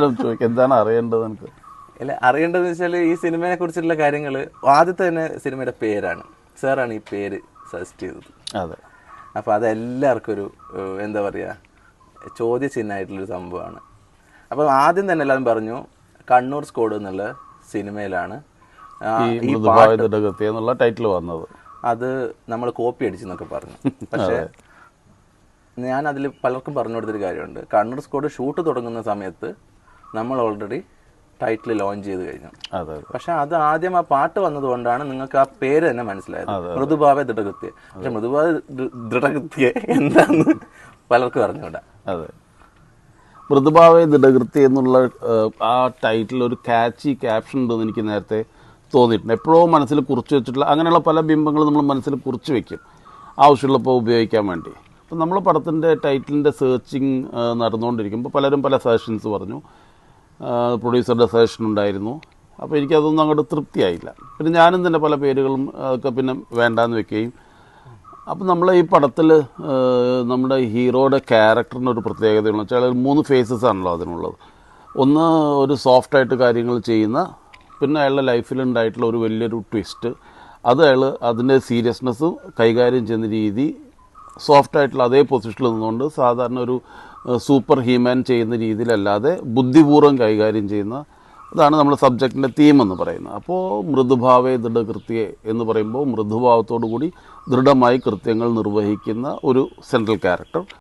ചോദിക്കാം, എന്താണ് അറിയേണ്ടത് എനിക്ക്? അല്ല, അറിയേണ്ടതെന്ന് വെച്ചാൽ ഈ സിനിമയെ കുറിച്ചുള്ള കാര്യങ്ങൾ ആദ്യത്തെ തന്നെ സിനിമയുടെ പേരാണ്. സാറാണ് ഈ പേര് സജസ്റ്റ് ചെയ്തത്. അതെ. അപ്പോൾ അതെല്ലാവർക്കും ഒരു എന്താ പറയുക, ചോദ്യചിഹ്നമായിട്ടുള്ളൊരു സംഭവമാണ്. അപ്പം ആദ്യം തന്നെ എല്ലാവരും പറഞ്ഞു കണ്ണൂർ സ്ക്വാഡ് എന്നുള്ള സിനിമയിലാണ് ഈ പാട്ട് എന്നുള്ള ടൈറ്റിൽ വന്നത്. അത് നമ്മൾ കോപ്പി അടിച്ചെന്നൊക്കെ പറഞ്ഞു. പക്ഷേ ഞാൻ അതിൽ പലർക്കും പറഞ്ഞു കൊടുത്തൊരു കാര്യമുണ്ട്. കണ്ണൂർ സ്ക്വാഡ് ഷൂട്ട് തുടങ്ങുന്ന സമയത്ത് നമ്മൾ ഓൾറെഡി ടൈറ്റിൽ ലോഞ്ച് ചെയ്ത് കഴിഞ്ഞു. പക്ഷെ അത് ആദ്യം ആ പാട്ട് വന്നതുകൊണ്ടാണ് നിങ്ങൾക്ക് ആ പേര് തന്നെ മനസ്സിലായത്, മൃദുഭാവ ദൃഢകൃത്യ. പക്ഷെ മൃദുഭാവ ദൃഢകൃത്യ എന്താന്ന് പലർക്കും അറിഞ്ഞൂടാ. അതെ, മൃദുഭാവ ദൃഢകൃത്യ എന്നുള്ള ആ ടൈറ്റിൽ ഒരു കാച്ചി ക്യാപ്ഷൻ ഉണ്ടെന്ന് എനിക്ക് നേരത്തെ തോന്നിയിട്ടുണ്ട്. എപ്പോഴോ മനസ്സിൽ കുറിച്ച് വെച്ചിട്ടുള്ള അങ്ങനെയുള്ള പല ബിംബങ്ങളും നമ്മൾ മനസ്സിൽ കുറിച്ച് വെക്കും ആവശ്യമുള്ളപ്പോൾ ഉപയോഗിക്കാൻ വേണ്ടി. അപ്പം നമ്മൾ പടത്തിൻ്റെ ടൈറ്റിലിൻ്റെ സെർച്ചിങ് നടന്നുകൊണ്ടിരിക്കുമ്പോൾ പലരും പല സജഷൻസ് പറഞ്ഞു. പ്രൊഡ്യൂസറുടെ സജഷൻ ഉണ്ടായിരുന്നു. അപ്പോൾ എനിക്കതൊന്നും അങ്ങോട്ട് തൃപ്തിയായില്ല. പിന്നെ ഞാനും തന്നെ പല പേരുകളും ഒക്കെ പിന്നെ വേണ്ടാന്ന് വെക്കുകയും. അപ്പം നമ്മൾ ഈ പടത്തിൽ നമ്മുടെ ഹീറോയുടെ ക്യാരക്ടറിനൊരു പ്രത്യേകതയെന്ന് വെച്ചാൽ 3 ഫേസസ് ആണല്ലോ അതിനുള്ളത്. ഒന്ന്, ഒരു സോഫ്റ്റായിട്ട് കാര്യങ്ങൾ ചെയ്യുന്ന, പിന്നെ അയാളുടെ ലൈഫിലുണ്ടായിട്ടുള്ള ഒരു വലിയൊരു ട്വിസ്റ്റ്, അത് അയാൾ അതിൻ്റെ സീരിയസ്നെസ് കൈകാര്യം ചെയ്യുന്ന രീതി സോഫ്റ്റായിട്ടുള്ള അതേ പൊസിഷനിൽ നിന്നുകൊണ്ട് സാധാരണ ഒരു സൂപ്പർ ഹ്യൂമാൻ ചെയ്യുന്ന രീതിയിലല്ലാതെ ബുദ്ധിപൂർവ്വം കൈകാര്യം ചെയ്യുന്ന, അതാണ് നമ്മുടെ സബ്ജക്റ്റിൻ്റെ തീം എന്ന് പറയുന്നത്. അപ്പോൾ മൃദുഭാവേ ദൃഢകൃത്യേ എന്ന് പറയുമ്പോൾ മൃദുഭാവത്തോടു കൂടി ദൃഢമായി കൃത്യങ്ങൾ നിർവഹിക്കുന്ന ഒരു സെൻട്രൽ ക്യാരക്ടർ.